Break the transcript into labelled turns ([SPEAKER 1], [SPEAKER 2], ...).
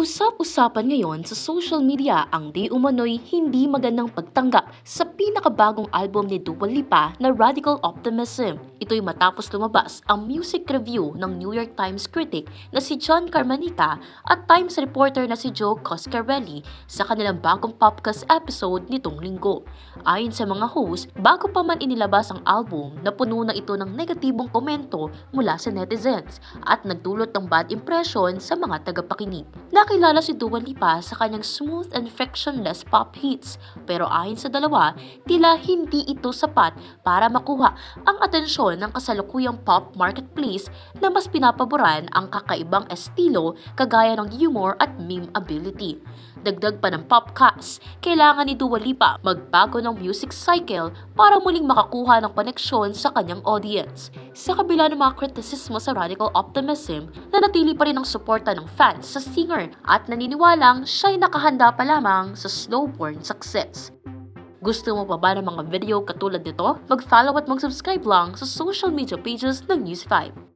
[SPEAKER 1] Usap-usapan ngayon sa social media ang di umano'y hindi magandang pagtanggap sa pinakabagong album ni Dua Lipa na Radical Optimism. Ito'y matapos lumabas ang music review ng New York Times critic na si John Carmanica at Times reporter na si Joe Coscarelli sa kanilang bagong podcast episode nitong linggo. Ayon sa mga host, bago pa man inilabas ang album, napuno na ito ng negatibong komento mula sa netizens at nagdulot ng bad impression sa mga tagapakinig. Nakilala si Dua Lipa sa kanyang smooth and frictionless pop hits, pero ayon sa dalawa, tila hindi ito sapat para makuha ang atensyon ng kasalukuyang pop marketplace na mas pinapaboran ang kakaibang estilo kagaya ng humor at meme ability. Dagdag pa ng Popcast, kailangan ni Dua Lipa magbago ng music cycle para muling makakuha ng koneksyon sa kanyang audience. Sa kabila ng mga kritisismo sa Radical Optimism, nanatili pa rin ang suporta ng fans sa singer at naniniwalang siya'y nakahanda pa lamang sa slow-burn success. Gusto mo pa ba ng mga video katulad nito? Mag-follow at mag-subscribe lang sa social media pages ng News 5.